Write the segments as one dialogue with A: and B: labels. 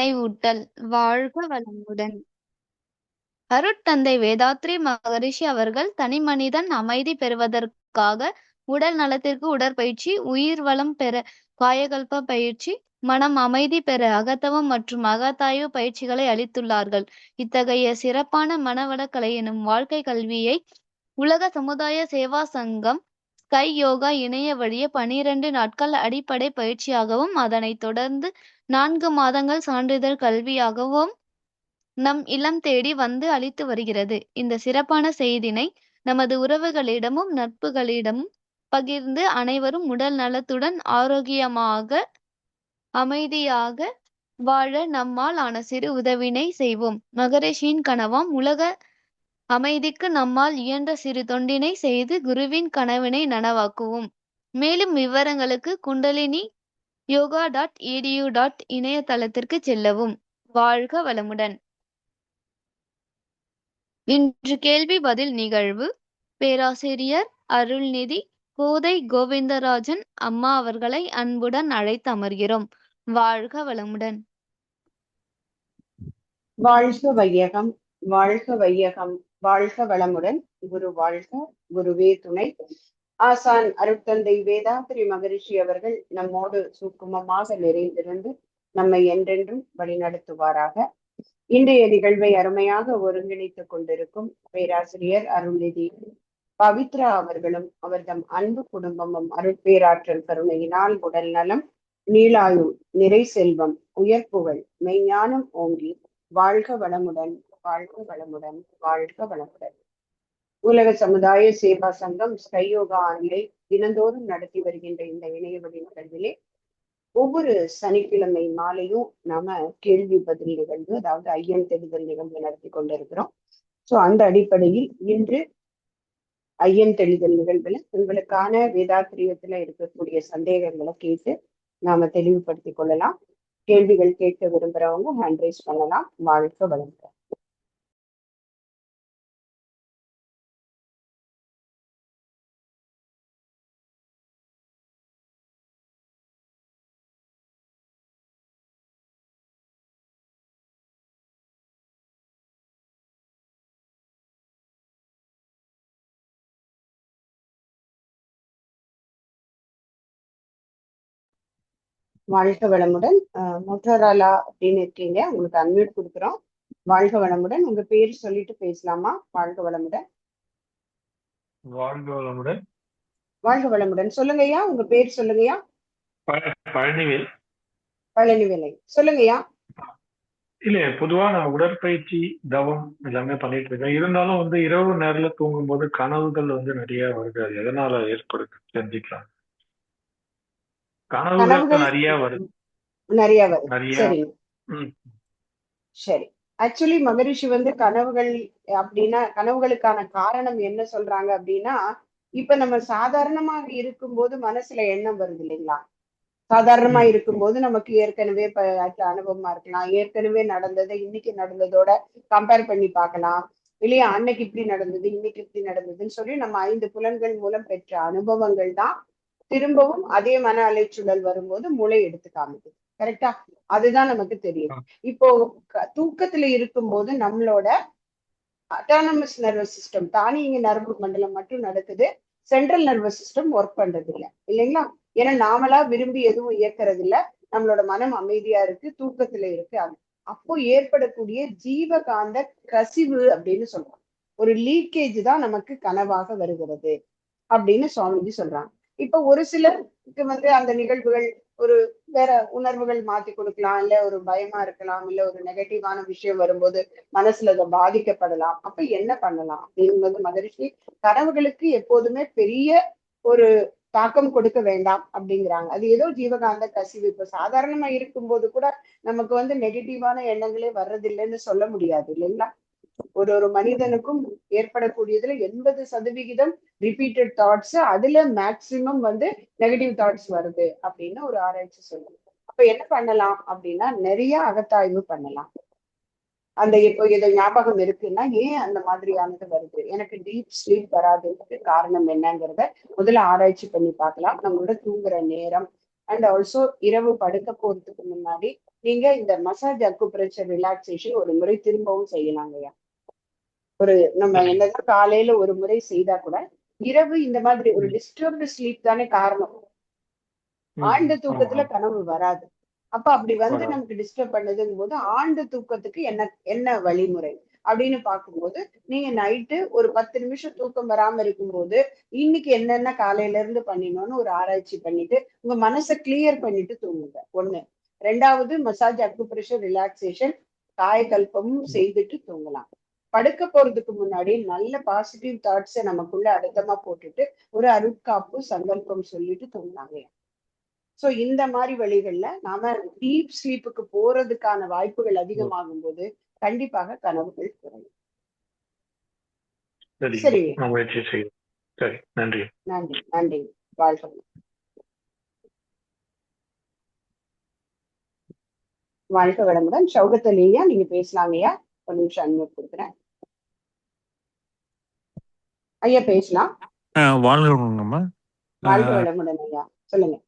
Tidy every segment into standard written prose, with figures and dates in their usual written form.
A: நினைவூட்டல். வாழ்க வளமுடன். அருட்தந்தை வேதாத்ரி மகரிஷி அவர்கள் தனிமனிதன் அமைதி பெறுவதற்காக உடல் நலத்திற்கு உடற்பயிற்சி, உயிர் வளம் பெற காயகல்ப பயிற்சி, மனம் அமைதி பெற அகத்தவம் மற்றும் அகத்தாய்வு பயிற்சிகளை அளித்துள்ளார்கள். இத்தகைய சிறப்பான மனவளக்கலை எனும் வாழ்க்கை கல்வியை உலக சமுதாய சேவா சங்கம் ஸ்கை யோகா இணைய வழியே 12 நாட்கள் அடிப்படை பயிற்சியாகவும் அதனைத் தொடர்ந்து 4 மாதங்கள் சான்றிதழ் கல்வியாகவும் நம் இல்லம் தேடி வந்து அளித்து வருகிறது. இந்த சிறப்பான செய்தினை நமது உறவுகளிடமும் நட்புகளிடமும் பகிர்ந்து அனைவரும் உடல் நலத்துடன் ஆரோக்கியமாக அமைதியாக வாழ நம்மால் ஆன சிறு உதவினை செய்வோம். மகரிஷியின் கனவாம் உலக அமைதிக்கு நம்மால் இயன்ற சிறு தொண்டினை செய்து குருவின் கனவினை நனவாக்குவோம். மேலும் விவரங்களுக்கு குண்டலினி yoga.edu. இணையதளத்திற்கு செல்லவும். வாழ்க வளமுடன். இன்று கேள்வி பதில் நிகழ்வு பேராசிரியர் அருள்நிதி கோதை கோவிந்தராஜன் அம்மா அவர்களை அன்புடன் அழைத்து அமர்கிறோம். வாழ்க வளமுடன்.
B: வாழ்க வையகம், வாழ்க வையகம், வாழ்க வளமுடன். குரு வாழ்க, குருவே துணை. ஆசான் அருட்தந்தை வேதாத்ரி மகரிஷி அவர்கள் நம்மோடு சூக்குமமாக நிறைந்திருந்து நம்மை என்றென்றும் வழிநடத்துவாராக. இன்றைய நிகழ்வை அருமையாக ஒருங்கிணைத்துக் கொண்டிருக்கும் பேராசிரியர் அருள்நிதி பவித்ரா அவர்களும் அவர்தம் அன்பு குடும்பமும் அருட்பேராற்றல் கருணையினால் உடல் நலம், நீளாயு, நிறை செல்வம், உயர்ப்புகள், மெய்ஞானம் ஓங்கி வாழ்க வளமுடன், வாழ்க வளமுடன், வாழ்க வளமுடன். உலக சமுதாய சேவா சங்கம் ஸ்கை யோகா ஆண்டிலை தினந்தோறும் நடத்தி வருகின்ற இந்த இணையவழி நிகழ்விலே ஒவ்வொரு சனிக்கிழமை மாலையும் நாம கேள்வி பதில் நிகழ்வு, அதாவது ஐயன் தெளிதல் நிகழ்வு நடத்தி கொண்டிருக்கிறோம். சோ அந்த அடிப்படையில் இன்று ஐயன் தெளிதல் நிகழ்வுல உங்களுக்கான வேதாத்திரியத்துல இருக்கக்கூடிய சந்தேகங்களை கேட்டு நாம தெளிவுபடுத்திக் கொள்ளலாம். கேள்விகள் கேட்க விரும்புறவங்க ஹேண்ட் ரைஸ் பண்ணலாம். வாழ்க வளமுடன். வாழ்க வளமுடன். மோட்டோராலா அப்படின்னு இருக்கீங்க, உங்களுக்கு அன்மியூட் கொடுக்குறோம். வாழ்க வளமுடன். உங்க பேர் சொல்லிட்டு பேசலாமா? வாழ்க வளமுடன்.
C: வாழ்க வளமுடன்.
B: வாழ்க வளமுடன். சொல்லுங்கய்யா, உங்க பேர் சொல்லுங்கய்யா.
C: பழனிவேல்.
B: பழனிவேலை சொல்லுங்கய்யா.
C: இல்ல, பொதுவா நான் உடற்பயிற்சி தவம் எல்லாமே பண்ணிட்டு இருக்கேன். இருந்தாலும் இரவு நேரத்துல தூங்கும் போது கனவுகள் நிறைய வருது. அது எதனால ஏற்படுது தெரிஞ்சுக்கலாம்? கனவுகள் நிறைய வருது.
B: சரி சரி. ஆக்சுவலி மகரிஷி கனவுகள் அப்படின்னா கனவுகளுக்கான காரணம் என்ன சொல்றாங்க அப்படின்னா, இப்ப நம்ம சாதாரணமாக இருக்கும்போது மனசுல எண்ணம் வருது இல்லைங்களா? சாதாரணமா இருக்கும்போது நமக்கு ஏற்கனவே அனுபவமா இருக்கலாம், ஏற்கனவே நடந்ததை இன்னைக்கு நடந்ததோட கம்பேர் பண்ணி பார்க்கலாம் இல்லையா? அன்னைக்கு இப்படி நடந்தது, இன்னைக்கு இப்படி நடந்ததுன்னு சொல்லி நம்ம 5 புலன்கள் மூலம் பெற்ற அனுபவங்கள் தான் திரும்பவும் அதே மன அலைச்சூழல் வரும்போது மூளை எடுத்து காமிக்குது. கரெக்டா? அதுதான் நமக்கு தெரியும். இப்போ தூக்கத்துல இருக்கும்போது நம்மளோட அட்டானமஸ் நர்வஸ் சிஸ்டம், தானியங்கி நரம்பு மண்டலம் மட்டும் நடக்குது, சென்ட்ரல் நர்வஸ் சிஸ்டம் ஒர்க் பண்றது இல்லை இல்லைங்களா? ஏன்னா நாமளா விரும்பி எதுவும் இயக்கிறது இல்லை, நம்மளோட மனம் அமைதியா இருக்கு, தூக்கத்துல இருக்கு. அப்போ ஏற்படக்கூடிய ஜீவகாந்த கசிவு அப்படின்னு சொல்றோம். ஒரு லீக்கேஜ் தான் நமக்கு கனவாக வருகிறது அப்படின்னு சுவாமிஜி சொல்றாங்க. இப்ப ஒரு சிலருக்கு அந்த நிகழ்வுகள் ஒரு வேற உணர்வுகள் மாத்தி கொடுக்கலாம், இல்ல ஒரு பயமா இருக்கலாம், இல்ல ஒரு நெகட்டிவான விஷயம் வரும்போது மனசுல அதை பாதிக்கப்படலாம். அப்ப என்ன பண்ணலாம் அப்படிங்கும்போது மகரிஷி கனவுகளுக்கு எப்போதுமே பெரிய ஒரு தாக்கம் கொடுக்க வேண்டாம் அப்படிங்கிறாங்க. அது ஏதோ ஜீவகாந்த கசிவு. இப்ப சாதாரணமா இருக்கும்போது கூட நமக்கு நெகட்டிவான எண்ணங்களே வர்றதில்லைன்னு சொல்ல முடியாது இல்லைங்களா? ஒரு மனிதனுக்கும் ஏற்படக்கூடியதுல 80% ரிப்பீட்டட் தாட்ஸ், அதுல மேக்சிமம் நெகட்டிவ் தாட்ஸ் வருது அப்படின்னு ஒரு ஆராய்ச்சி சொல்லுது. அப்ப என்ன பண்ணலாம் அப்படின்னா, நிறைய அகத்தாய்வு பண்ணலாம். இப்போ இதை ஞாபகம் இருக்குன்னா ஏன் அந்த மாதிரியானது வருது, எனக்கு டீப் ஸ்லீப் வராதுக்கு காரணம் என்னங்கிறத முதல்ல ஆராய்ச்சி பண்ணி பார்க்கலாம். நம்மளோட தூங்குற நேரம் அண்ட் ஆல்சோ இரவு படுக்க போறதுக்கு முன்னாடி நீங்க இந்த மசாஜ் அக்குப்ரெஷர் ரிலாக்ஸேஷன் ஒரு முறை திரும்பவும் செய்யலாங்கய்யா. நம்ம என்னதான் காலையில ஒரு முறை செய்தா கூட இரவு இந்த மாதிரி ஒரு டிஸ்டர்ப்டு ஸ்லீப் தானே காரணம். ஆழ்ந்த தூக்கத்துல கனவு வராது. அப்ப அப்படி வந்து நமக்கு டிஸ்டர்ப் பண்ணதுங்கும் போது ஆழ்ந்த தூக்கத்துக்கு என்ன வழிமுறை அப்படின்னு பார்க்கும்போது, நீங்க நைட்டு ஒரு 10 நிமிஷம் தூக்கம் வராம இருக்கும்போது இன்னைக்கு என்னென்ன காலையில இருந்து பண்ணினோம்னு ஒரு ஆராய்ச்சி பண்ணிட்டு உங்க மனசை கிளியர் பண்ணிட்டு தூங்குங்க. ஒண்ணு. ரெண்டாவது, மசாஜ் அக்குப்ரெஷர் ரிலாக்ஸேஷன் காயகல்பமும் செய்துட்டு தூங்கலாம். படுக்க போறதுக்கு முன்னாடி நல்ல பாசிட்டிவ் தாட்ஸை நமக்குள்ள அழுத்தமா போட்டுட்டு ஒரு அருட்காப்பு சங்கல்பம் சொல்லிட்டு தூங்கினாங்க. சோ இந்த மாதிரி வழிகள்ல நாம டீப் ஸ்லீப்புக்கு போறதுக்கான வாய்ப்புகள் அதிகமாகும் போது கண்டிப்பாக கனவுகள் குறையும். சரி, நன்றி நன்றி நன்றி. வாழ்க்கை வாழ்க்கை வளமுடன். சௌகத்தலியா நீங்க பேசலாங்கய்யா. ஒரு நிமிஷம் அனுமதி கொடுக்குறேன். ஐயா பேசலாம்.
D: வாழ்க்கை
B: வாழ்க்கை வளமுடன் ஐயா, சொல்லுங்க.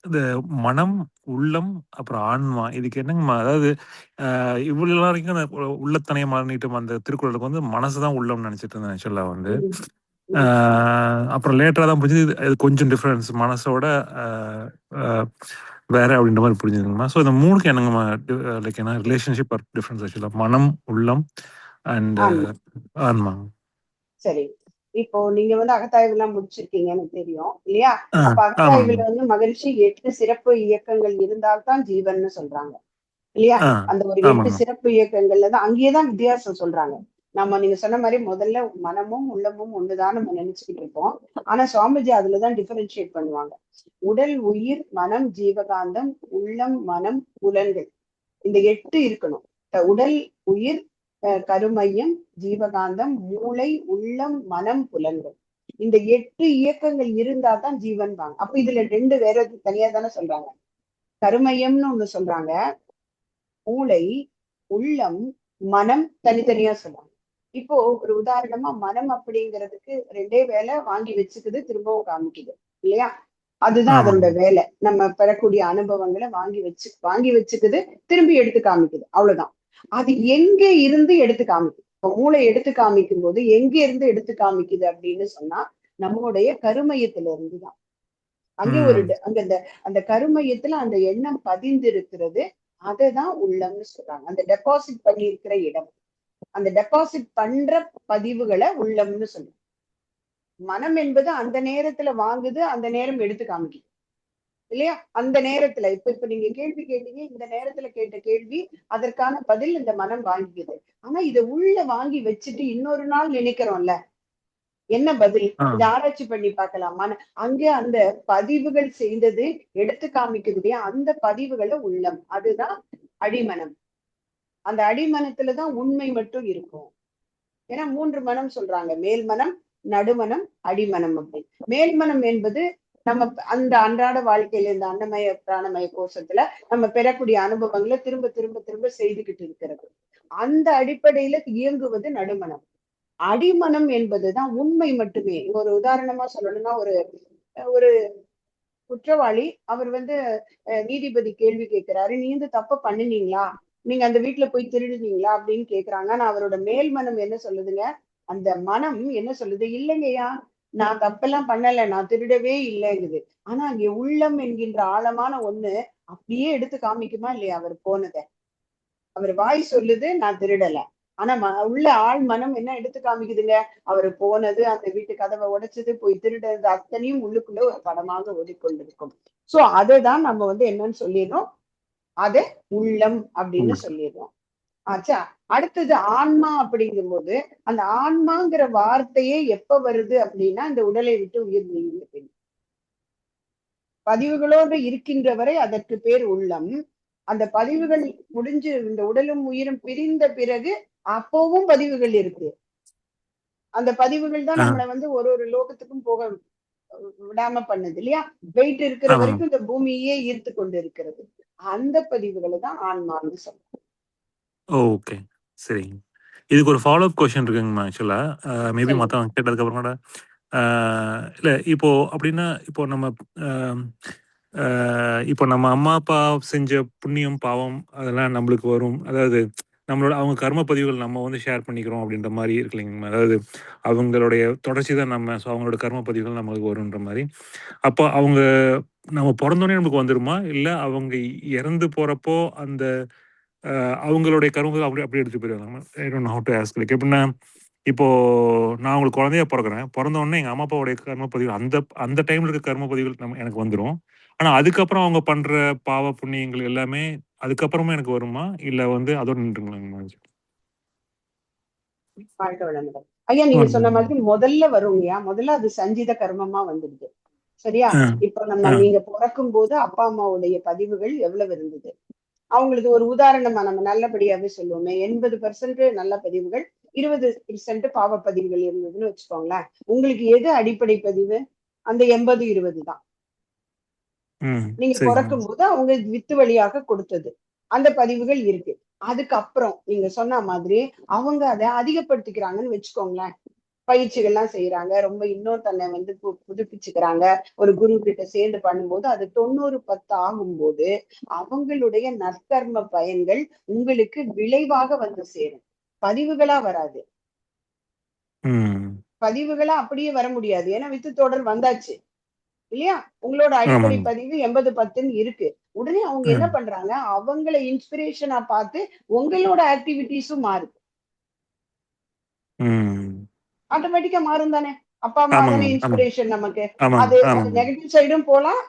D: இந்த மனம், உள்ளம், அப்புறம் ஆன்மா, இதுக்கு என்னங்கம்மா? அதாவது இவ்வளவு வரைக்கும் உள்ளத்தனைய மலர்னிட்டும் அந்த திருக்குறளுக்கு வந்து மனசுதான் உள்ளம்னு நினைச்சிட்டு இருந்தேன் ஆக்சுவலா வந்து. அப்புறம் லேட்டரா தான் புரிஞ்சது இது கொஞ்சம் டிஃபரன்ஸ், மனசோட வேற அப்படின்ற மாதிரி புரிஞ்சுதுங்கம்மா. ஸோ இந்த மூணுக்கு என்னங்கம்மா லைக் என்ன ரிலேஷன்ஷிப் ஆர் டிஃபரன்ஸ் ஆக்சுவலா? மனம், உள்ளம் அண்ட் ஆன்மா.
B: சரி, இப்போ நீங்க வந்து அகத்தாய்வு எல்லாம் முடிச்சிருக்கீங்கன்னு தெரியும் இல்லையா? அப்ப அகத்தாய்வுல வந்து மகிழ்ச்சி 8 சிறப்பு இயக்கங்கள் இருந்தால்தான் ஜீவன் சொல்றாங்க இல்லையா? அந்த ஒரு 8 சிறப்பு இயக்கங்கள்ல தான் அங்கேயேதான் வித்தியாசம் சொல்றாங்க. நீங்க சொன்ன மாதிரி முதல்ல மனமும் உள்ளமும் ஒண்ணுதான் நம்ம நினைச்சுக்கிட்டு இருப்போம். ஆனா சுவாமிஜி அதுலதான் டிஃபரன்ஷியேட் பண்ணுவாங்க. உடல், உயிர், மனம், ஜீவகாந்தம், உள்ளம், மனம், புலன்கள், இந்த 8 இருக்கணும். உடல், உயிர், கருமையம், ஜீவகாந்தம், மூளை, உள்ளம், மனம், புலன்கள், இந்த 8 இயக்கங்கள் இருந்தா தான் ஜீவன் வாங்க. அப்ப இதுல 2 வேற தனியா தானே சொல்றாங்க. கருமையம்னு ஒண்ணு சொல்றாங்க, மூளை, உள்ளம், மனம் தனித்தனியா சொல்றாங்க. இப்போ ஒரு உதாரணமா மனம் அப்படிங்கிறதுக்கு 2 வேலை வாங்கி வச்சுக்குது, திரும்பவும் காமிக்குது இல்லையா? அதுதான் அதோட வேலை. நம்ம பெறக்கூடிய அனுபவங்களை வாங்கி வச்சுக்குது, திரும்பி எடுத்து காமிக்குது, அவ்வளவுதான். அது எங்க இருந்து எடுத்து காமிக்குது? இப்போ மூளை எடுத்து காமிக்கும் போது எங்க இருந்து எடுத்து காமிக்குது அப்படின்னு சொன்னா நம்மளுடைய கருமையத்துல இருந்துதான். அங்கே அங்க அந்த கருமையத்துல அந்த எண்ணம் பதிந்து இருக்கிறது, அததான் உள்ளம்னு சொல்றாங்க. அந்த டெபாசிட் பண்ணி இருக்கிற இடம், அந்த டெபாசிட் பண்ற பதிவுகளை உள்ளம்னு சொல்றாங்க. மனம் என்பது அந்த நேரத்துல வாங்குது, அந்த நேரம் எடுத்து காமிக்குது இல்லையா? அந்த நேரத்துல இப்ப நீங்க கேள்வி கேட்டீங்க, இந்த நேரத்துல கேட்ட கேள்வி அதற்கான பதில் இந்த மனம் வாங்கிக்குது. ஆனா இதை உள்ள வாங்கி வச்சுட்டு இன்னொரு நாள் நினைக்கிறோம்ல, என்ன பதில்? இதை ஆராய்ச்சி பண்ணி பார்க்கலாமா? அங்கே அந்த பதிவுகள் செய்தது எடுத்து காமிக்குது இல்லையா? அந்த பதிவுகளை உள்ளம், அதுதான் அடிமனம். அந்த அடிமனத்துலதான் உண்மை மட்டும் இருக்கும். ஏன்னா 3 மனம் சொல்றாங்க, மேல்மனம், நடுமனம், அடிமனம் அப்படி. மேல்மனம் என்பது நம்ம அந்த அன்றாட வாழ்க்கையில இந்த அன்னமய பிராணமய கோஷத்துல நம்ம பெறக்கூடிய அனுபவங்களை திரும்ப திரும்ப திரும்ப செய்துகிட்டு இருக்கிறது. அந்த அடிப்படையில இயங்குவது நடுமனம். அடிமனம் என்பதுதான் உண்மை மட்டுமே. ஒரு உதாரணமா சொல்லணும்னா, ஒரு குற்றவாளி அவர் வந்து நீதிபதி கேள்வி கேட்கிறாரு, நீ இந்த தப்ப பண்ணினீங்களா, நீங்க அந்த வீட்டுல போய் திருடுனீங்களா அப்படின்னு கேக்குறாங்க. ஆனா அவரோட மேல் மனம் என்ன சொல்லுதுங்க? அந்த மனம் என்ன சொல்லுது? இல்லைங்கய்யா, நான் தப்பெல்லாம் பண்ணல, நான் திருடவே இல்லைங்குது. ஆனா அங்கே உள்ளம் என்கின்ற ஆழமான ஒண்ணு அப்படியே எடுத்து காமிக்குமா இல்லையா அவர் போனதை? அவர் வாய் சொல்லுது நான் திருடல, ஆனா உள்ள ஆள் மனம் என்ன எடுத்து காமிக்குதுங்க? அவரு போனது, அந்த வீட்டு கதவை உடைச்சது, போய் திருடுறது, அத்தனையும் உள்ளுக்குள்ள ஒரு படமாக ஓடிக்கொண்டிருக்கும். சோ அதைதான் நம்ம வந்து என்னன்னு சொல்லிடுறோம், அது உள்ளம் அப்படின்னு சொல்லிடுறோம். ஆச்சா. அடுத்தது ஆன்மா அப்படிங்கும் போது, அந்த ஆன்மாங்கிற வார்த்தையே எப்ப வருது அப்படின்னா இந்த உடலை விட்டு உயிர் நீங்க பதிவுகளோடு இருக்கின்ற வரை அதற்கு பேர் உள்ளம். அந்த பதிவுகள் முடிஞ்சு இந்த உடலும் உயிரும் பிரிந்த பிறகு அப்பவும் பதிவுகள் இருக்கு. அந்த பதிவுகள் தான் நம்மளை வந்து ஒரு லோகத்துக்கும் போக விடாம பண்ணுது இல்லையா? வெயிட் இருக்கிற வரைக்கும் இந்த பூமியே ஈர்த்து கொண்டு இருக்கிறது. அந்த பதிவுகளை தான் ஆன்மான்னு சொல்றோம்.
D: ஓகே, சரி. இதுக்கு ஒரு ஃபாலோ அப் கொஸ்டின் இருக்குங்கம்மா. ஆக்சுவலா மேபி மற்றவங்க கேட்டதுக்கு அப்புறம் கூட இல்லை, இப்போ அப்படின்னா இப்போ நம்ம இப்போ நம்ம அம்மா அப்பா செஞ்ச புண்ணியம் பாவம் அதெல்லாம் நம்மளுக்கு வரும். அதாவது நம்மளோட அவங்க கர்ம பதிவுகள் நம்ம வந்து ஷேர் பண்ணிக்கிறோம் அப்படின்ற மாதிரி இருக்கு இல்லைங்க. அதாவது அவங்களுடைய தொடர்ச்சி தான் நம்ம. ஸோ அவங்களோட கர்ம பதிவுகள் நம்மளுக்கு வரும்ன்ற மாதிரி. அப்போ அவங்க நம்ம பிறந்தோடனே நமக்கு வந்துருமா, இல்லை அவங்க இறந்து போறப்போ அந்த அவங்களுடைய கர்மங்கள் அப்படி அப்படி எடுத்து போயிருவாங்க? I don't know how to ask. Like எப்படின்னா, இப்போ நான் உங்களுக்கு குழந்தையா பிறக்கிறேன். பிறந்த உடனே எங்க அம்மா அப்பாவுடைய கர்ம பதிவு அந்த அந்த டைம்ல இருக்க கர்ம பதிவுகள் எனக்கு வந்துரும். ஆனா அதுக்கப்புறம் அவங்க பண்ற பாவ புண்ணியங்கள் எல்லாமே அதுக்கப்புறமா எனக்கு வருமா, இல்ல வந்து அதோட நின்றுங்களாங்க?
B: வாழ்க்கை வளமுடன். ஐயா நீங்க சொன்ன மாதிரி முதல்ல வருங்கய்யா, முதல்ல அது சஞ்சித கர்மமா வந்துடுது. சரியா? இப்ப நீங்க பிறக்கும் போது அப்பா அம்மாவுடைய பதிவுகள் எவ்வளவு இருந்தது, அவங்களுக்கு ஒரு உதாரணமா நம்ம நல்லபடியாவே சொல்லுவோமே, 80% நல்ல பதிவுகள், 20% பாவ பதிவுகள் இருந்ததுன்னு வச்சுக்கோங்களேன். உங்களுக்கு எது அடிப்படை பதிவு? அந்த 80-20 தான். நீங்க பிறக்கும் போது அவங்க வித்து வழியாக கொடுத்தது அந்த பதிவுகள் இருக்கு. அதுக்கப்புறம் நீங்க சொன்ன மாதிரி அவங்க அதை அதிகப்படுத்திக்கிறாங்கன்னு வச்சுக்கோங்களேன். பயிற்சிகள்லாம் செய்யறாங்க, ரொம்ப இன்னும் தன்னை வந்து புதுப்பிச்சுக்கிறாங்க, ஒரு குரு கிட்ட சேர்ந்து பண்ணும்போது அது 90-10 ஆகும்போது அவங்களுடைய நற்கர்ம பயன்கள் உங்களுக்கு விளைவாக வந்து சேரும். பதிவுகளா வராது. பதிவுகளா அப்படியே வர முடியாது, ஏன்னா வித்து தொடர் வந்தாச்சு இல்லையா? உங்களோட அடிப்படை பதிவு 80-10 இருக்கு. உடனே அவங்க என்ன பண்றாங்க, அவங்களை இன்ஸ்பிரேஷனா பார்த்து உங்களோட ஆக்டிவிட்டிஸும் மாறுது. ஆட்டோமேட்டிக்கா மாறும் தானே. அப்பா அம்மா தானே இன்ஸ்பிரேஷன் நமக்கு. அது நெகட்டிவ் சைடும் போலாம்,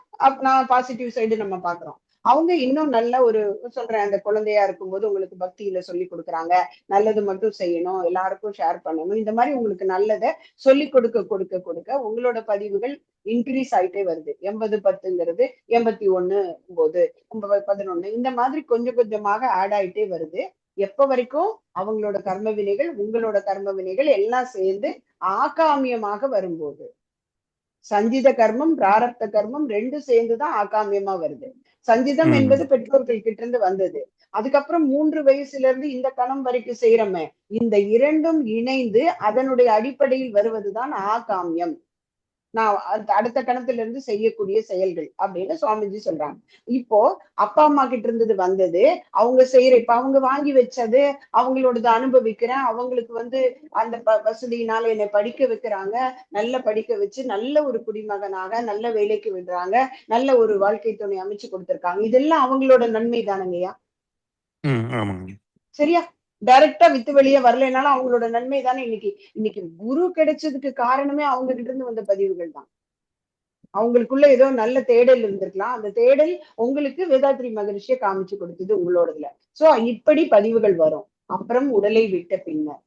B: நான் பாசிட்டிவ் சைடு நம்ம பாக்குறோம். அவங்க இன்னும் நல்ல ஒரு சொல்றேன், அந்த குழந்தையா இருக்கும்போது உங்களுக்கு பக்தியில சொல்லி கொடுக்குறாங்க, நல்லது மட்டும் செய்யணும், எல்லாருக்கும் ஷேர் பண்ணணும், இந்த மாதிரி உங்களுக்கு நல்லதை சொல்லி கொடுக்க கொடுக்க கொடுக்க உங்களோட பதிவுகள் இன்க்ரீஸ் ஆயிட்டே வருது. 80-10ங்கிறது 81-9 11 இந்த மாதிரி கொஞ்சம் கொஞ்சமாக ஆட் ஆயிட்டே வருது. எப்ப வரைக்கும் அவங்களோட கர்ம வினைகள் உங்களோட கர்ம வினைகள் எல்லாம் சேர்ந்து ஆகாமியமாக வரும்போது. சஞ்சித கர்மம் பிராரப்த கர்மம் ரெண்டும் சேர்ந்துதான் ஆகாமியமா வருது. சஞ்சிதம் என்பது பெற்றோர்கள் கிட்ட இருந்து வந்தது. அதுக்கப்புறம் 3 வயசுல இருந்து இந்த கணம் வரைக்கும் செய்யறோமே, இந்த இரண்டும் இணைந்து அதனுடைய அடிப்படையில் வருவதுதான் ஆகாமியம். நான் அடுத்த கணத்துல இருந்து செய்யக்கூடிய செயல்கள் அப்படின்னு சுவாமிஜி சொல்றாங்க. இப்போ அப்பா அம்மா கிட்ட இருந்தது வந்தது, அவங்க செய்யற, இப்ப அவங்க வாங்கி வச்சது அவங்களோடது அனுபவிக்கிறேன், அவங்களுக்கு வந்து அந்த வசதியினால என்னை படிக்க வைக்கிறாங்க, நல்ல படிக்க வச்சு நல்ல ஒரு குடிமகனாக நல்ல வேலைக்கு விடுறாங்க, நல்ல ஒரு வாழ்க்கை துணை அமைச்சு கொடுத்திருக்காங்க, இதெல்லாம் அவங்களோட நன்மை தானுங்கய்யா. சரியா? டைரக்டா வித்து வெளியே வரலைனாலும் அவங்களோட நன்மை தானே. இன்னைக்கு குரு கிடைச்சதுக்கு காரணமே அவங்க கிட்ட இருந்து வந்த பதிவுகள் தான். அவங்களுக்குள்ள ஏதோ நல்ல தேடல் இருந்திருக்கலாம், அந்த தேடல் உங்களுக்கு வேதாத்ரி மகரிஷியை காமிச்சு கொடுத்தது உங்களோடதுல. சோ இப்படி பதிவுகள் வரும். அப்புறம் உடலை விட்ட பின்னர்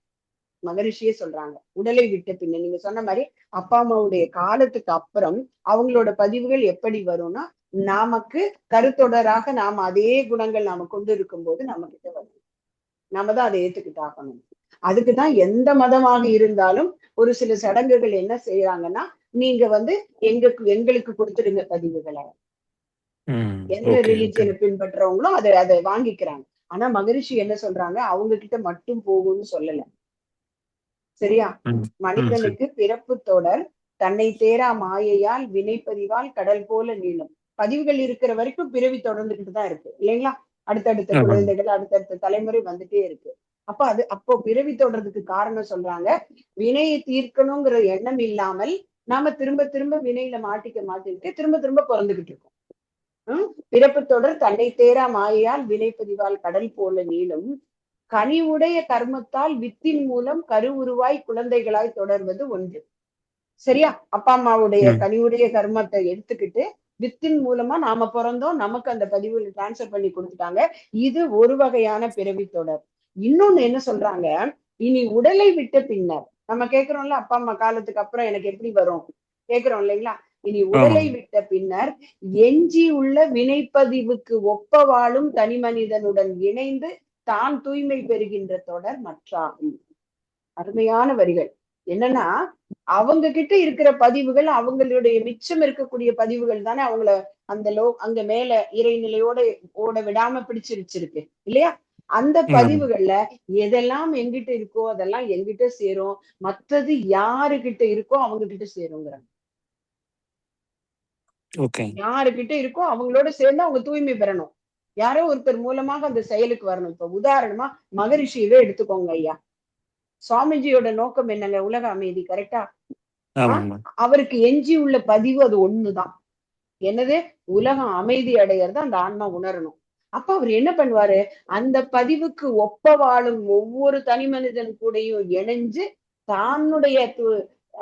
B: மகரிஷியே சொல்றாங்க, உடலை விட்ட பின்னர் நீங்க சொன்ன மாதிரி அப்பா அம்மாவுடைய காலத்துக்கு அப்புறம் அவங்களோட பதிவுகள் எப்படி வரும்னா, நமக்கு கருத்தொடராக நாம அதே குணங்கள் நாம கொண்டு இருக்கும் போது நம்ம கிட்ட வரும். நாம தான் அதை ஏத்துக்கிட்டு ஆகணும். அதுக்குதான் எந்த மதமாக இருந்தாலும் ஒரு சில சடங்குகள் என்ன செய்யறாங்கன்னா, நீங்க வந்து எங்களுக்கு கொடுத்துடுங்க பதிவுகளை. எந்த ரிலிஜியனை பின்பற்றவங்களும் அதை வாங்கிக்கிறாங்க. ஆனா மகரிஷி என்ன சொல்றாங்க, அவங்க கிட்ட மட்டும் போகும்னு சொல்லல. சரியா? மனிதனுக்கு பிறப்பு தொடர் தன்னை தேரா மாயையால் வினைப்பதிவால் கடல் போல நீளும். பதிவுகள் இருக்கிற வரைக்கும் பிறவி தொடர்ந்துகிட்டு தான் இருக்கு இல்லைங்களா? அடுத்தடுத்த குழந்தைகள் அடுத்தடுத்த தலைமுறை வந்துட்டே இருக்கு. அப்போ பிறவி தொடர்றதுக்கு காரணம் சொல்றாங்க, வினையை தீர்க்கணுங்கிற எண்ணம் இல்லாமல் நாம திரும்ப திரும்ப வினையில மாட்டிக்கிட்டு திரும்ப திரும்ப பிறந்துகிட்டு இருக்கோம். பிறப்பு தொடர் தன்னை தேரா மாயையால் வினைப்பதிவால் கடல் போல நீளும், கனிவுடைய கர்மத்தால் வித்தின் மூலம் கருவுருவாய் குழந்தைகளாய் தொடர்வது ஒன்று. சரியா? அப்பா அம்மாவுடைய கனிவுடைய கர்மத்தை எடுத்துக்கிட்டு வித்தின் மூலமா நாம பிறந்தோம், நமக்கு அந்த பதிவுகளை டிரான்ஸ்ஃபர் பண்ணி கொடுத்துட்டாங்க. இது ஒரு வகையான பிறவி தொடர். இன்னொன்னு என்ன சொல்றாங்க, இனி உடலை விட்ட பின்னர் நம்ம கேட்கிறோம்ல, அப்பா அம்மா காலத்துக்கு அப்புறம் எனக்கு எப்படி வரும் கேட்கிறோம் இல்லைங்களா? இனி உடலை விட்ட பின்னர் எஞ்சி உள்ள வினைப்பதிவுக்கு ஒப்ப வாழும் தனி மனிதனுடன் இணைந்து தான் தூய்மை பெறுகின்ற தொடர் மற்றாகும். அருமையான வரிகள். என்னன்னா, அவங்க கிட்ட இருக்கிற பதிவுகள் அவங்களுடைய மிச்சம் இருக்கக்கூடிய பதிவுகள் தானே அவங்கள அந்த அங்க மேல இறைநிலையோட ஓட விடாம பிடிச்சிருச்சிருக்கு இல்லையா? அந்த பதிவுகள்ல எதெல்லாம் எங்கிட்ட இருக்கோ அதெல்லாம் எங்கிட்ட சேரும், மற்றது யாருகிட்ட இருக்கோ அவங்க கிட்ட சேருங்கிறாங்க.
D: ஓகே.
B: யாருக்கிட்ட இருக்கோ அவங்களோட சேர்ந்து அவங்க தூய்மை பெறணும். யாரோ ஒருத்தர் மூலமாக அந்த செயலுக்கு வரணும். இப்ப உதாரணமா மகரிஷியவே எடுத்துக்கோங்க ஐயா. சுவாமிஜியோட நோக்கம் என்னங்க? உலக அமைதி. கரெக்டா?
D: ஆமாங்க.
B: அவருக்கு எஞ்சி உள்ள பதிவு அது ஒண்ணுதான். என்னது? உலகம் அமைதி அடையறத அந்த ஆன்மா உணரணும். அப்ப அவர் என்ன பண்ணுவாரு? அந்த பதிவுக்கு ஒப்ப வாழும் ஒவ்வொரு தனி மனிதன் கூடயும் இணைஞ்சு தன்னுடைய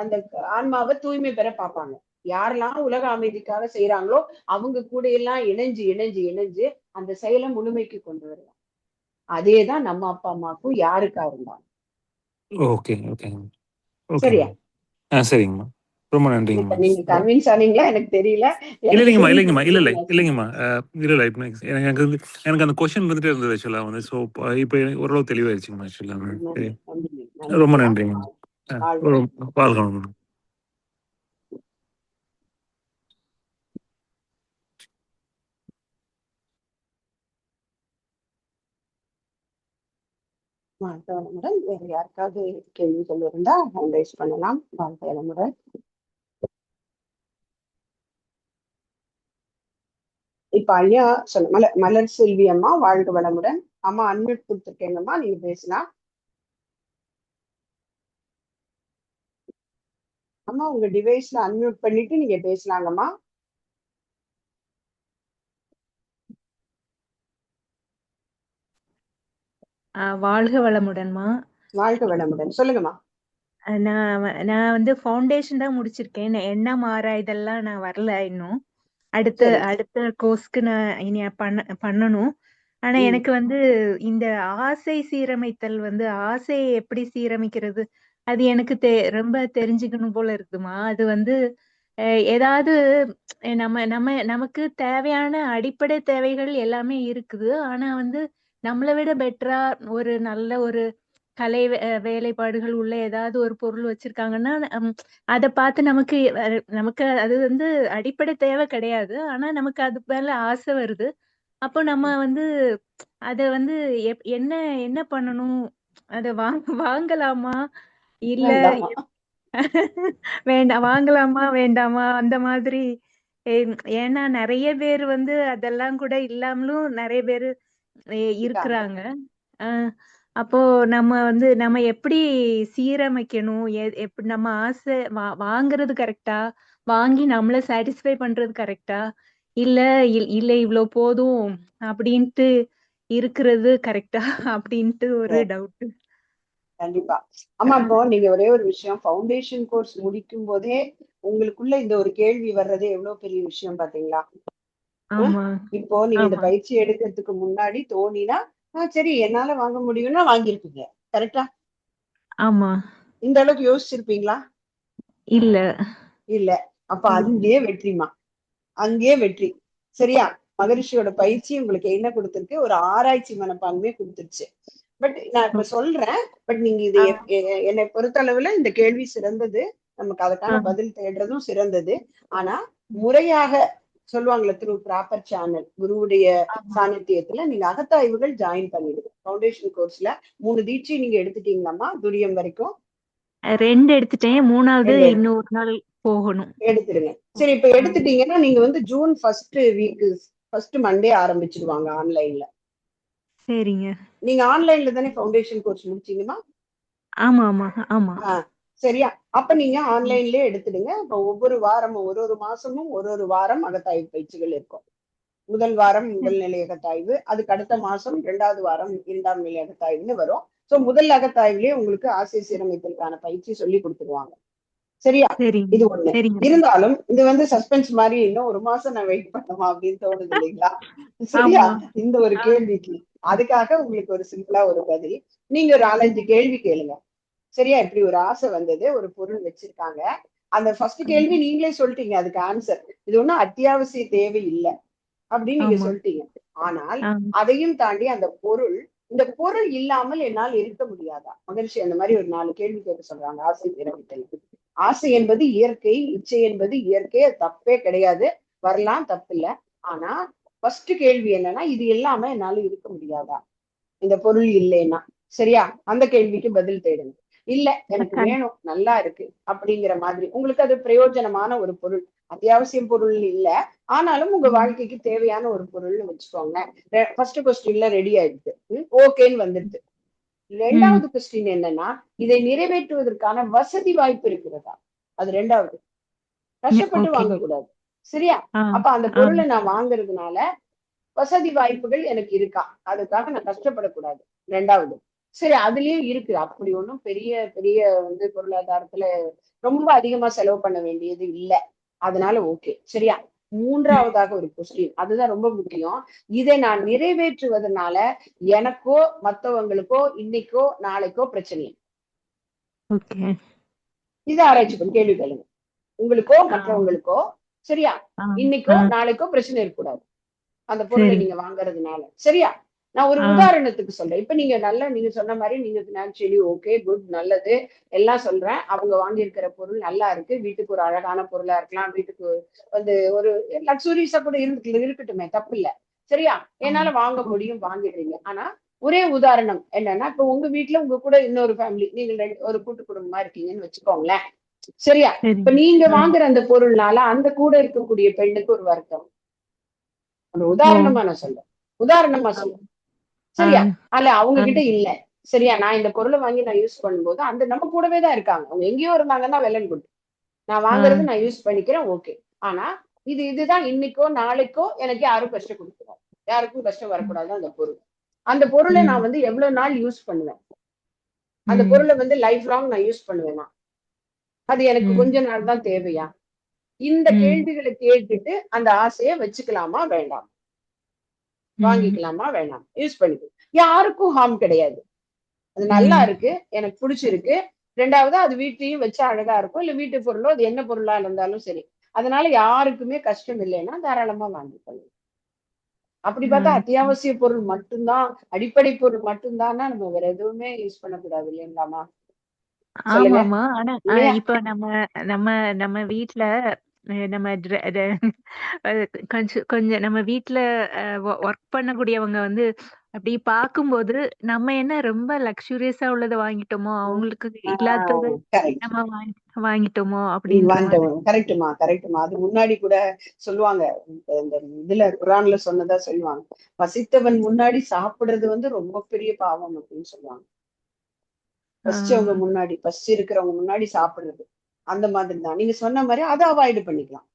B: அந்த ஆன்மாவை தூய்மை பெற பார்ப்பாங்க. யாரெல்லாம் உலக அமைதிக்காக செய்யறாங்களோ அவங்க கூட எல்லாம் இணைஞ்சு இணைஞ்சு இணைஞ்சு அந்த செயலை முழுமைக்கு கொண்டு வருவாங்க. அதேதான் நம்ம அப்பா அம்மாக்கும் யாருக்கா இருந்தாலும்.
D: ஓகே ஓகேங்க.
B: சரியா?
D: சரிங்கம்மா. ரொம்ப நன்றிங்கம்மா.
B: நீங்க கன்வின்ஸ் ஆனீங்களா எனக்கு தெரியல.
D: இல்லைங்கம்மா இல்லைங்கம்மா இல்லைங்கம்மா இல்ல இப்ப எனக்கு வந்து எனக்கு அந்த கொஸ்டின் வந்துட்டே இருந்தது ஆக்சுவலா வந்து. ஸோ இப்போ ஓரளவு தெளிவாயிருச்சுங்கம்மா ஆக்சுவலா. ரொம்ப நன்றிங்கம்மா. வாழ்க்கணும்.
B: வாழ்க்கையளமுடன். வேற யாருக்காவது கேள்விகள் இருந்தா ரைஸ் பண்ணலாம். வாழ்க்கையளமுடன். இப்ப ஐயா சொல்ல மலர் செல்வி அம்மா வாழ்க வளமுடன். அம்மா அன்மியூட் கொடுத்துருக்கேங்கம்மா, நீங்க பேசலாம். அம்மா உங்க டிவைஸ்ல அன்மியூட் பண்ணிட்டு நீங்க பேசலாங்கம்மா.
E: வாழ்க வளமுடன்மா.
B: வாழ்க வளமுடன். சொல்லுங்கம்மா.
E: நான் வந்து ஃபவுண்டேஷன் தான் முடிச்சிருக்கேன். எண்ணம் இதெல்லாம் நான் வரல இன்னும். அடுத்த கோர்ஸ்க்கு நான் இனி பண்ணணும். ஆனா எனக்கு வந்து இந்த ஆசை சீரமைத்தல் வந்து ஆசையை எப்படி சீரமைக்கிறது அது எனக்கு ரொம்ப தெரிஞ்சுக்கணும் போல இருக்குமா. அது வந்து ஏதாவது நமக்கு தேவையான அடிப்படை தேவைகள் எல்லாமே இருக்குது. ஆனா வந்து நம்மளை விட பெட்டரா ஒரு நல்ல ஒரு கலை வேலைப்பாடுகள் உள்ள ஏதாவது ஒரு பொருள் வச்சிருக்காங்கன்னா அதை பார்த்து நமக்கு அது வந்து அடிப்படை தேவை கிடையாது. ஆனா நமக்கு அது மேல ஆசை வருது. அப்போ நம்ம வந்து அத வந்து என்ன என்ன பண்ணணும்? அத வாங்கலாமா இல்ல வேண்டாம், வாங்கலாமா வேண்டாமா அந்த மாதிரி. ஏன்னா நிறைய பேர் வந்து அதெல்லாம் கூட இல்லாமலும் நிறைய பேரு இருக்கிறாங்க. அப்போ நம்ம எப்படி சீரமைக்கணும்? எப்படி நம்ம ஆசை வாங்குறது கரெக்டா? வாங்கி நம்மள சாட்டிஸ்ஃபை பண்றது கரெக்டா? இல்ல இல்ல இவ்வளவு போதும் அப்படின்ட்டு இருக்கிறது கரெக்டா? அப்படின்ட்டு ஒரு டவுட்.
B: கண்டிப்பா. ஆமா, இப்போ நீங்க ஒரே ஒரு விஷயம், ஃபவுண்டேஷன் கோர்ஸ் முடிக்கும் போதே உங்களுக்குள்ள இந்த ஒரு கேள்வி வர்றதே எவ்வளவு பெரிய விஷயம் பாத்தீங்களா? இப்போ நீங்க இந்த பயிற்சி எடுக்கிறதுக்கு முன்னாடி தோணினா சரி என்னால வாங்க முடியும்னா வாங்கியிருப்பீங்க. கரெக்டா?
E: ஆமா.
B: இந்த அளவுக்கு யோசிச்சிருப்பீங்களா?
E: இல்ல
B: இல்ல. அப்ப அங்கேயே வெற்றிமா, அங்கேயே வெற்றி. சரியா? மகரிஷியோட பயிற்சி உங்களுக்கு என்ன கொடுத்திருக்கு? ஒரு ஆராய்ச்சி மனப்பான்மையை கொடுத்துருச்சு. பட் நான் இப்ப சொல்றேன். பட் நீங்க இது என்னை பொறுத்தளவுல இந்த கேள்வி சிறந்தது. நமக்கு அதுக்கான பதில் தேடுறதும் சிறந்தது. ஆனா முறையாக சொல்லுவாங்கல்ல, த்ரூ ப்ராப்பர் சேனல், குருவுடைய சாநித்தியத்துல நீங்க அகத்தாய்வுகள் ஜாயின் பண்ணிடுங்க. ஃபவுண்டேஷன் கோர்ஸ்ல 3 தீட்சை நீங்க எடுத்துட்டீங்களாமா? துரியம் வரைக்கும்
E: 2 எடுத்துட்டேன். 3வது இன்னொரு நாள் போகணும்.
B: எடுத்துருங்க. சரி, இப்ப எடுத்துட்டீங்கன்னா நீங்க வந்து ஜூன் ஃபர்ஸ்ட் மண்டே ஆரம்பிச்சிடுவாங்க ஆன்லைன்ல.
E: சரிங்க.
B: நீங்க ஆன்லைன்ல தானே ஃபவுண்டேஷன் கோர்ஸ் முடிச்சீங்கம்மா?
E: ஆமா ஆமா ஆமா.
B: சரியா? அப்ப நீங்க ஆன்லைன்லயே எடுத்துடுங்க. இப்ப ஒவ்வொரு வாரமும் ஒரு மாசமும் ஒரு வாரம் அகத்தாய்வு பயிற்சிகள் இருக்கும். முதல் வாரம் முதல் நிலை அகத்தாய்வு, அதுக்கு அடுத்த மாசம் 2வது வாரம் 2ஆம் நிலை அகத்தாய்வுன்னு வரும். சோ முதல் அகத்தாய்வுலயே உங்களுக்கு ஆசை சீரமைத்தலுக்கான பயிற்சி சொல்லி கொடுத்துருவாங்க. சரியா? இது ஒண்ணு. இருந்தாலும் இது வந்து சஸ்பென்ஸ் மாதிரி இன்னும் 1 மாசம் நான் வெயிட் பண்ணணுமா அப்படின்னு தோணுது இல்லைங்களா? சரியா? இந்த ஒரு கேள்விக்கு அதுக்காக உங்களுக்கு ஒரு சிம்பிளா ஒரு பதில். நீங்க ஒரு 4-5 கேள்வி கேளுங்க. சரியா? இப்படி ஒரு ஆசை வந்தது, ஒரு பொருள் வச்சிருக்காங்க. அந்த ஃபர்ஸ்ட் கேள்வி நீங்களே சொல்லிட்டீங்க அதுக்கு ஆன்சர். இது ஒண்ணும் அத்தியாவசிய தேவை இல்லை அப்படின்னு நீங்க சொல்லிட்டீங்க. ஆனால் அதையும் தாண்டி அந்த பொருள், இந்த பொருள் இல்லாமல் என்னால் இருக்க முடியாதா? மகிழ்ச்சி அந்த மாதிரி ஒரு 4 கேள்வி கேட்க சொல்றாங்க ஆசை சீரமைத்தல். ஆசை என்பது இயற்கை, இச்சை என்பது இயற்கை, அது தப்பே கிடையாது, வரலாம், தப்பு இல்லை. ஆனா ஃபர்ஸ்ட் கேள்வி என்னன்னா, இது இல்லாம என்னால இருக்க முடியாதா இந்த பொருள் இல்லைன்னா? சரியா? அந்த கேள்விக்கு பதில் தேடுங்க. இல்ல எனக்கு வேணும், நல்லா இருக்கு அப்படிங்கிற மாதிரி உங்களுக்கு அது பிரயோஜனமான ஒரு பொருள், அத்தியாவசியம் பொருள் இல்ல, ஆனாலும் உங்க வாழ்க்கைக்கு தேவையான ஒரு பொருள்னு வச்சுக்கோங்க. ஃபர்ஸ்ட் கொஸ்டின்ல ரெடி ஆயிடுது, ஓகேன்னு வந்துடுது. ரெண்டாவது கொஸ்டின் என்னன்னா, இதை நிறைவேற்றுவதற்கான வசதி வாய்ப்பு இருக்கிறதா, அது ரெண்டாவது. கஷ்டப்பட்டு வாங்கக்கூடாது, சரியா? அப்ப அந்த பொருளை நான் வாங்குறதுனால வசதி வாய்ப்புகள் எனக்கு இருக்கா, அதுக்காக நான் கஷ்டப்படக்கூடாது, ரெண்டாவது. சரி, அதுலயும் இருக்கு, அப்படி ஒண்ணும் பெரிய பெரிய வந்து பொருளாதாரத்துல ரொம்ப அதிகமா செலவு பண்ண வேண்டியது இல்ல, அதனால ஓகே, சரியா? மூன்றாவதாக ஒரு கொஸ்டின், அதுதான் ரொம்ப முக்கியம். இதை நான் நிறைவேற்றுவதனால எனக்கோ மத்தவங்களுக்கோ இன்னைக்கோ நாளைக்கோ பிரச்சனை, இதை ஆராய்ச்சி பண்ணி கேள்வி கேளுங்க. உங்களுக்கோ மற்றவங்களுக்கோ, சரியா, இன்னைக்கோ நாளைக்கோ பிரச்சனை இருக்கக்கூடாது அந்த பொருளை நீங்க வாங்குறதுனால, சரியா? நான் ஒரு உதாரணத்துக்கு சொல்றேன். இப்ப நீங்க சொன்ன மாதிரி நீங்க பினான்சியலி ஓகே, குட், நல்லது எல்லாம் சொல்றேன். அவங்க வாங்கியிருக்கிற பொருள் நல்லா இருக்கு, வீட்டுக்கு ஒரு அழகான பொருளா இருக்கலாம், வீட்டுக்கு வந்து ஒரு லக்ஸுரியஸா கூட இருக்கட்டுமே, தப்பு இல்ல, சரியா? என்னால வாங்க முடியும், வாங்கிடுறீங்க. ஆனா ஒரே உதாரணம் என்னன்னா, இப்ப உங்க வீட்டுல உங்க கூட இன்னொரு ஃபேமிலி, நீங்க ஒரு கூட்டு குடும்பமா இருக்கீங்கன்னு வச்சுக்கோங்களேன், சரியா? இப்ப நீங்க வாங்குற அந்த பொருள்னால அந்த கூட இருக்கக்கூடிய பெண்ணுக்கு ஒரு வருத்தம், அந்த உதாரணமா நான் சொல்றேன், உதாரணமா சொல்றேன், சரியா? அல்ல அவங்க கிட்ட இல்ல, சரியா? நான் இந்த பொருளை வாங்கி நான் யூஸ் பண்ணும்போது அந்த நம்ம கூடவே தான் இருக்காங்க, அவங்க எங்கேயோ இருந்தாங்கன்னா வெள்ளன் குட், நான் வாங்குறது நான் யூஸ் பண்ணிக்கிறேன், ஓகே. ஆனா இதுதான் இன்னைக்கோ நாளைக்கோ எனக்கு யாரும் கஷ்டம் கொடுக்கணும், யாருக்கும் கஷ்டம் வரக்கூடாது. அந்த பொருளை நான் வந்து எவ்வளவு நாள் யூஸ் பண்ணுவேன், அந்த பொருளை வந்து லைஃப் லாங் நான் யூஸ் பண்ணுவேனா, அது எனக்கு கொஞ்ச நாள் தான் தேவையா? இந்த கேள்விகளை கேட்டுட்டு அந்த ஆசையை வச்சுக்கலாமா வேண்டாம், வாங்கிக்கலாமா வேண்டாம், யூஸ் பண்ணிக்கலாம், யாருக்கும் ஹார்ம் கிடையாது. அது நல்லா இருக்கு, எனக்கு பிடிச்சிருக்கு, ரெண்டாவது அது வீட்லயும் வச்சா அழகா இருக்கும், இல்ல வீட்டு பொருளோ அது என்ன பொருளா இருந்தாலும் சரி, அதனால யாருக்குமே கஷ்டம் இல்லைன்னா தாராளமா வாங்கிக்கலாம். அப்படி பார்த்தா அத்தியாவசிய பொருள் மட்டும்தான், அடிப்படை பொருள் மட்டும்தான் நம்ம வேற எதுவுமே யூஸ் பண்ணக்கூடாது, இல்லைங்களாமா?
E: ஆமாமா. ஆனா இப்ப நம்ம நம்ம நம்ம வீட்ல நம்ம கொஞ்சம் கொஞ்சம் நம்ம வீட்ல ஒர்க் பண்ணக்கூடியவங்க வந்து அப்படி பார்க்கும்போது நம்ம என்ன ரொம்ப லக்ஸூரியஸா உள்ளதை வாங்கிட்டோமோ, அவங்களுக்கு இல்லாதது நம்ம வாங்கிட்டோமோ அப்படின்ற மாதிரி.
B: கரெக்டுமா, கரெக்டுமா. அது முன்னாடி கூட சொல்லுவாங்க, இந்த இதுல குரான்ல சொன்னதா சொல்லுவாங்க, பசித்தவன் முன்னாடி சாப்பிடுறது வந்து ரொம்ப பெரிய பாவம் அப்படின்னு சொல்லுவாங்க. பசிச்சவங்க முன்னாடி, பசி இருக்கிறவங்க முன்னாடி சாப்பிடுறது, அந்த மாதிரி தான். நீங்க சொன்ன மாதிரி அதை அவாய்டு பண்ணிக்கலாம்.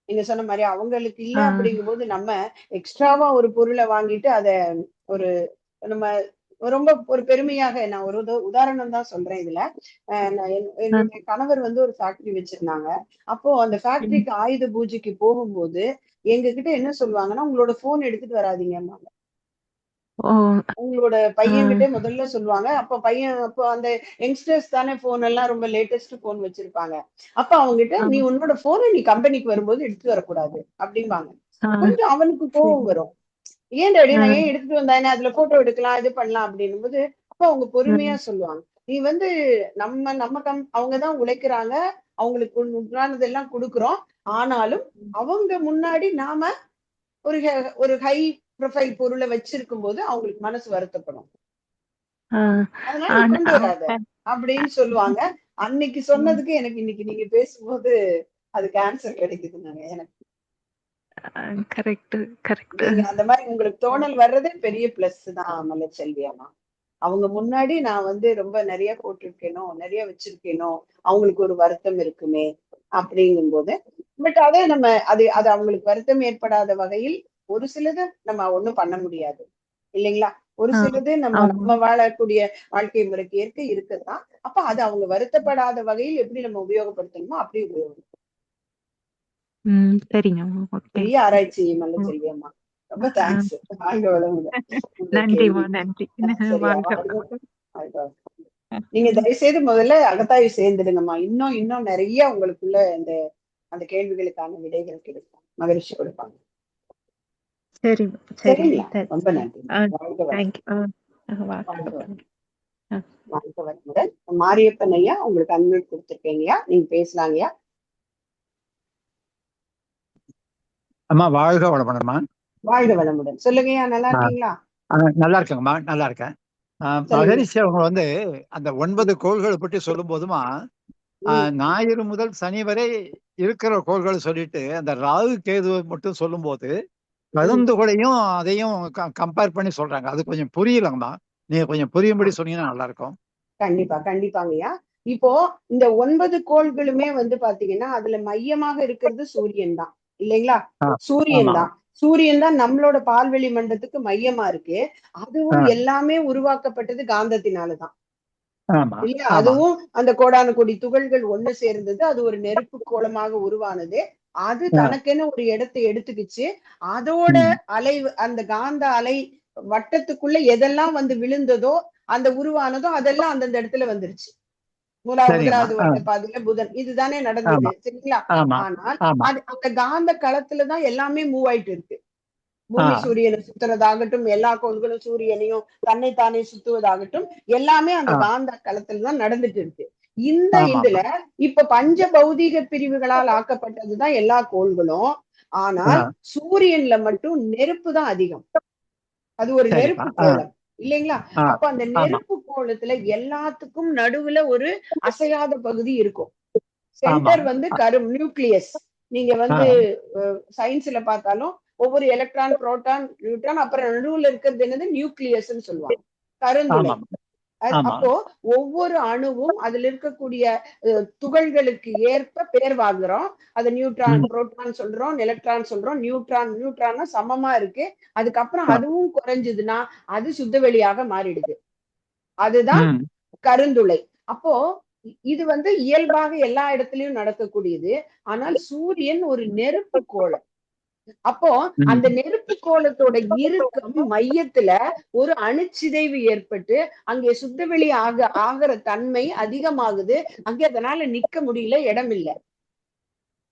B: நீங்க சொன்ன மாதிரி அவங்களுக்கு இல்ல அப்படிங்கும் போது நம்ம எக்ஸ்ட்ராவா ஒரு பொருளை வாங்கிட்டு அதை ஒரு நம்ம ரொம்ப ஒரு பெருமையாக, நான் ஒரு உதாரணம் தான் சொல்றேன் இதுல. என்னுடைய கணவர் வந்து ஒரு ஃபேக்டரி வச்சிருந்தாங்க. அப்போ அந்த ஃபேக்டரிக்கு ஆயுத பூஜைக்கு போகும்போது எங்க கிட்ட என்ன சொல்லுவாங்கன்னா, உங்களோட போன் எடுத்துட்டு வராதீங்க, உங்களோட பையன்கிட்ட முதல்ல சொல்லுவாங்க. அப்போ அந்த யங்ஸ்டர்ஸ் தானே போன் எல்லாம் ரொம்ப லேட்டஸ்ட் போன் வச்சிருப்பாங்க. அப்ப அவங்ககிட்ட நீ உன்னோட போனை நீ கம்பெனிக்கு வரும்போது எடுத்துட்டு வரக்கூடாது அப்படிம்பாங்க. கொஞ்சம் அவனுக்கு கோவம் வரும், ஏன் டாடி நான் ஏன் எடுத்துட்டு வந்தானே, அதுல போட்டோ எடுக்கலாம், இது பண்ணலாம் அப்படின்னும் போது அப்ப அவங்க பொறுமையா சொல்லுவாங்க, நீ வந்து அவங்கதான் உழைக்கிறாங்க, அவங்களுக்கு உண்டானதெல்லாம் கொடுக்குறோம், ஆனாலும் அவங்க முன்னாடி நாம ஒரு ஹை ப்ரொஃபைல் பொருளை வச்சிருக்கும் போது அவங்களுக்கு மனசு வருத்தப்படும், அதனால கொண்டு வராத அப்படின்னு சொல்லுவாங்க. அன்னைக்கு சொன்னதுக்கு எனக்கு இன்னைக்கு நீங்க பேசும்போது அதுக்கு ஆன்சர் கிடைக்குதுங்க எனக்கு. அந்த மாதிரி உங்களுக்கு தோணல் வர்றதே பெரிய பிளஸ் தான் மலர்செல்வி அம்மா. அவங்க முன்னாடி நான் வந்து ரொம்ப நிறைய போட்டிருக்கேனோ, நிறைய வச்சிருக்கேனோ, அவங்களுக்கு ஒரு வருத்தம் இருக்குமே அப்படிங்கும் போது, பட் அதே நம்ம அது அவங்களுக்கு வருத்தம் ஏற்படாத வகையில் ஒரு சிலது நம்ம ஒண்ணும் பண்ண முடியாது, இல்லைங்களா? ஒரு சிலது நம்ம வாழக்கூடிய வாழ்க்கை முறைக்கு ஏற்க இருக்கத்தான். அப்ப அது அவங்க வருத்தப்படாத வகையில் எப்படி நம்ம உபயோகப்படுத்தணுமோ அப்படி உபயோகம். பெரிய ஆராய்ச்சி மலர்செல்வி அம்மா, ரொம்ப தேங்க்ஸ். நீங்க தயவுசெய்து முதல்ல அகத்தாய்வு சேர்ந்துடுங்கம்மா. இன்னும் நிறைய உங்களுக்குள்ள அந்த கேள்விகளுக்கான விடைகள் கிடைக்கும், மகிழ்ச்சி கொடுப்பாங்க. சரிங்களா? ரொம்ப நன்றி. மாரியப்பன் ஐயா, உங்களுக்கு அன்மியூட் கொடுத்துருக்கீங்கயா, நீங்க பேசலாங்கய்யா.
F: அம்மா வாழ்க வளமுடன்மா.
B: வாழ்க வளமுடன். சொல்லுங்கய்யா, நல்லா இருக்கீங்களா?
F: நல்லா இருக்கேங்கம்மா, நல்லா இருக்கேன். மகரிஷி அவங்க வந்து அந்த 9 கோள்களை பற்றி சொல்லும் போதுமா, ஞாயிறு முதல் சனி வரை இருக்கிற கோள்கள் சொல்லிட்டு அந்த ராகு கேது மட்டும் சொல்லும்போது கருந்துகளையும் அதையும் கம்பேர் பண்ணி சொல்றாங்க. அது கொஞ்சம் புரியலங்கம்மா. நீங்க கொஞ்சம் புரியும்படி சொன்னீங்கன்னா நல்லா இருக்கும்.
B: கண்டிப்பா கண்டிப்பாங்கய்யா. இப்போ இந்த 9 கோள்களுமே வந்து பாத்தீங்கன்னா அதுல மையமாக இருக்கிறது சூரியன் தான் இல்லைங்களா? சூரியன் தான். சூரியன் தான் நம்மளோட பால்வெளி மண்டலத்துக்கு மையமா இருக்கு. அதுவும் எல்லாமே உருவாக்கப்பட்டது காந்தத்தினாலதான் இல்லையா? அதுவும் அந்த கோடானு கோடி துகள்கள் ஒண்ணு சேர்ந்தது. அது ஒரு நெருப்பு கோலமாக உருவானது. அது தனக்கென ஒரு இடத்தை எடுத்துக்கிச்சு. அதோட அலை, அந்த காந்த அலை வட்டத்துக்குள்ள எதெல்லாம் வந்து விழுந்ததோ அந்த உருவானதோ அதெல்லாம் அந்தந்த இடத்துல வந்துருச்சு. முதலாவது வட்ட பாதையில புதன் இதுதானே நடந்தது சரிங்களா? ஆனால் அது அந்த காந்த களத்துலதான் எல்லாமே மூவ் ஆயிட்டு இருக்கு. பூமி சூரியனை சுத்துறதாகட்டும், எல்லா கோள்களும் சூரியனையும் தன்னைத்தானே சுத்துவதாகட்டும், எல்லாமே அந்த காந்த களத்துல தான் நடந்துட்டு இருக்கு. இந்த இதுல இப்ப பஞ்ச பௌதீக பிரிவுகளால் ஆக்கப்பட்டதுதான் எல்லா கோள்களும். ஆனால் சூரியன்ல மட்டும் நெருப்பு தான் அதிகம். அது ஒரு நெருப்பு கோளம் இல்லைங்களா? அப்ப அந்த நெருப்பு கோளத்துல எல்லாத்துக்கும் நடுவுல ஒரு அசையாத பகுதி இருக்கும். சென்டர் வந்து நியூக்ளியஸ். நீங்க வந்து சயின்ஸ்ல பார்த்தாலும் ஒவ்வொரு எலக்ட்ரான், புரோட்டான், நியூட்ரான், அப்புறம் நடுவுல இருக்கிறது என்னது நியூக்ளியஸ்ன்னு சொல்லுவாங்க, கருந்துளை. அப்போ ஒவ்வொரு அணுவும் அதுல இருக்கக்கூடிய துகள்களுக்கு ஏற்ப பேர் வாங்குறோம். அது நியூட்ரான், புரோட்டான் சொல்றோம், எலக்ட்ரான் சொல்றோம். நியூட்ரான் சமமா இருக்கு. அதுக்கப்புறம் அதுவும் குறைஞ்சதுன்னா அது சுத்தவெளியாக மாறிடுது. அதுதான் கருந்துளை. அப்போ இது வந்து இயல்பாக எல்லா இடத்துலயும் நடக்கக்கூடியது. ஆனால் சூரியன் ஒரு நெருப்பு கோளம். அப்போ அந்த நெருப்பு கோலத்தோட இறுக்கம் மையத்துல ஒரு அணுச்சிதைவு ஏற்பட்டு அங்கே சுத்தவெளி ஆகிற தன்மை அதிகமாகுது. அங்கே அதனால நிக்க முடியல, இடம் இல்லை.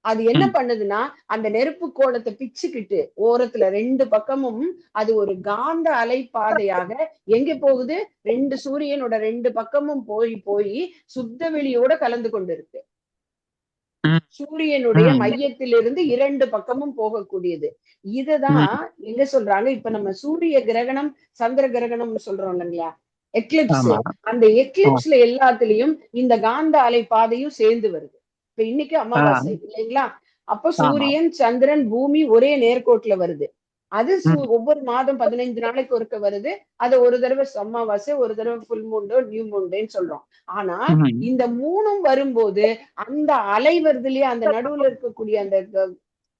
B: அது என்ன பண்ணுதுன்னா அந்த நெருப்பு கோலத்தை பிச்சுக்கிட்டு ஓரத்துல ரெண்டு பக்கமும் அது ஒரு காந்த அலைப்பாதையாக எங்க போகுது? ரெண்டு சூரியனோட ரெண்டு பக்கமும் போய் சுத்தவெளியோட கலந்து கொண்டு இருக்கு. சூரியனுடைய மையத்திலிருந்து இரண்டு பக்கமும் போகக்கூடியது. இதுதான் எங்க சொல்றாங்க, இப்ப நம்ம சூரிய கிரகணம், சந்திர கிரகணம் சொல்றோம் இல்லைங்களா, எக்லிப்ஸ். அந்த எக்லிப்ஸ்ல எல்லாத்துலயும் இந்த காந்த அலை பாதையும் சேர்ந்து வருது. இப்ப இன்னைக்கு அமாவாசை இல்லைங்களா? அப்ப சூரியன், சந்திரன், பூமி ஒரே நேர்கோட்டுல வருது. அது ஒவ்வொரு மாதம் 15 நாளைக்கு ஒருக்க வருது. அது ஒரு தடவை அமாவாசை, ஒரு தடவை ஃபுல் மூண்டோ நியூ மூண்டேன்னு சொல்றோம். ஆனா இந்த மூணும் வரும்போது அந்த அலை வருது இல்லையா, அந்த நடுவுல இருக்கக்கூடிய அந்த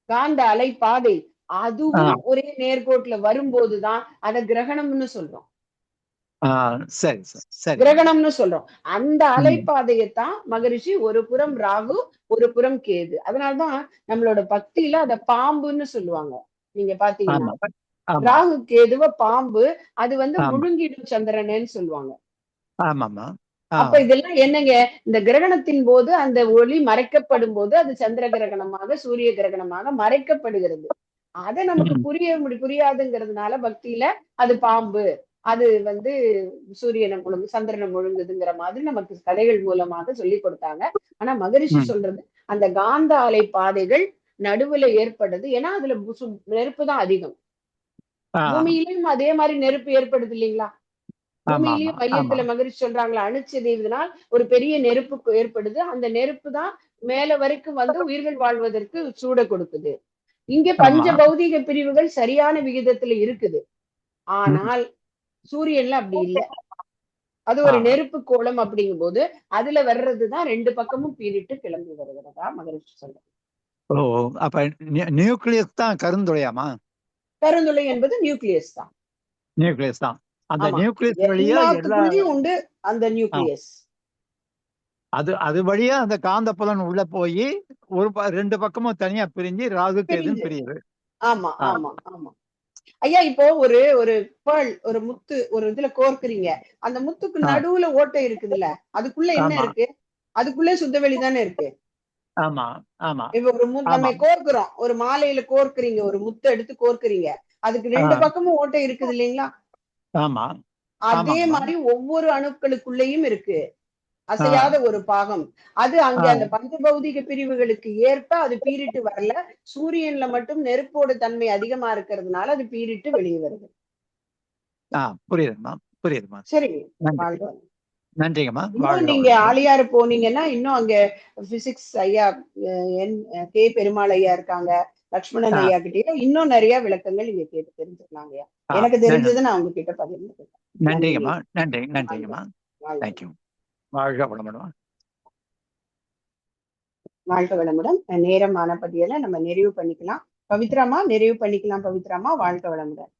B: காந்த அலை பாதை அதுவும் ஒரே நேர்கோட்டுல வரும்போதுதான் அத கிரகணம்னு சொல்றோம். கிரகணம்னு சொல்றோம். அந்த அலைப்பாதையத்தான் மகரிஷி ஒரு புறம் ராகு, ஒரு புறம் கேது. அதனாலதான் நம்மளோட பக்தியில அத பாம்புன்னு சொல்லுவாங்க. நீங்க பாத்தீங்கன்னா ராகு கேதுவ பாம்பு, அது வந்து முழுங்கிடும் சந்திரனேன்னு சொல்லுவாங்க. அப்ப இதெல்லாம் என்னங்க, இந்த கிரகணத்தின் போது அந்த ஒளி மறைக்கப்படும் போது அது சந்திர கிரகணமாக, சூரிய கிரகணமாக மறைக்கப்படுகிறது. அதை நமக்கு புரியாதுங்கிறதுனால பக்தியில அது பாம்பு, அது வந்து சூரியனை முழுங்கு, சந்திரனை முழுங்குதுங்கிற மாதிரி நமக்கு கதைகள் மூலமாக சொல்லி கொடுத்தாங்க. ஆனா மகரிஷி சொல்றது அந்த காந்த அலை பாதைகள் நடுவுல ஏற்படுது. ஏன்னா அதுல நெருப்பு தான் அதிகம். பூமியிலும் அதே மாதிரி நெருப்பு ஏற்படுது இல்லைங்களா? பூமியிலயும் மையத்துல மகரிஷி சொல்றாங்களா, அணுச்சிதைவினால் ஒரு பெரிய நெருப்பு ஏற்படுது. அந்த நெருப்பு தான் மேல வரைக்கும் வந்து உயிர்கள் வாழ்வதற்கு சூட கொடுக்குது. இங்க பஞ்ச பௌதீக பிரிவுகள் சரியான விகிதத்துல இருக்குது. ஆனால் சூரியன்ல அப்படி இல்லை. அது ஒரு நெருப்பு கோலம். அப்படிங்கும் போது அதுல வர்றதுதான் ரெண்டு பக்கமும் பீரிட்டு கிளம்பி வருகிறதா மகரிஷி சொல்றாங்க.
F: அப்ப நியூக்ளியஸ் தான் கருந்துளையாமா?
B: கருந்துளை என்பது நியூக்ளியஸ் தான்.
F: நியூக்ளியஸ் தான். அந்த நியூக்ளியஸ் வழியா
B: எல்லாத்துக்குள்ளேயும் உண்டு அந்த நியூக்ளியஸ்.
F: அது வழியா அந்த காந்த புலன் உள்ள போய் ஒரு ரெண்டு பக்கமும் தனியா பிரிஞ்சு ராகு கேதுன்னு பிரியுது.
B: ஆமா ஆமா ஆமா ஐயா. இப்போ ஒரு பேர்ல், ஒரு முத்து ஒரு இதுல கோர்க்குறீங்க. அந்த முத்துக்கு நடுவுல ஓட்டை இருக்குதுல்ல, அதுக்குள்ள என்ன இருக்கு? அதுக்குள்ளே சுத்தவெளி தானே இருக்கு.
F: ஆமா ஆமா.
B: இப்ப ஒரு நம்ம கோர்க்கிறோம், ஒரு மாலையில கோர்க்குறீங்க, ஒரு முத்து எடுத்து கோர்க்குறீங்க, அதுக்கு ரெண்டு பக்கமும் ஓட்டை இருக்குது இல்லைங்களா?
F: ஆமா.
B: அதே மாதிரி ஒவ்வொரு அணுக்களுக்குள்ளேயும் இருக்கு அசையாத ஒரு பாகம். அது அங்க அந்த பஞ்சபௌதிக பிரிவுகளுக்கு ஏற்ப அது பீரிட்டு வரல. சூரியன்ல மட்டும் நெருப்போட தன்மை அதிகமா இருக்கிறதுனால அது பீரிட்டு வெளியே வருது.
F: புரியுதுமா புரியுதுமா.
B: சரிங்க.
F: நன்றிங்கம்மா.
B: இன்னும் நீங்க ஆழியாறு போனீங்கன்னா இன்னும் அங்க பிசிக்ஸ் ஐயா கே பெருமாள் ஐயா இருக்காங்க, லக்ஷ்மணன் ஐயா கிட்ட இன்னும் நிறைய விளக்கங்கள் இங்க கேட்டு தெரிஞ்சுக்கலாங்க ஐயா. எனக்கு தெரிஞ்சது நான் உங்ககிட்ட பகிர்ந்துக்கிறேன்.
F: நன்றிங்கம்மா. நன்றிங்கம்மா. தேங்க்யூ. வாழ்க வளமுடன்.
B: வாழ்க வளமுடன். நேரமான பதியலை நம்ம நிறைவு பண்ணிக்கலாம். பவித்ராமா நிறைவு பண்ணிக்கலாம். பவித்ராமா வாழ்க வளமுடன்.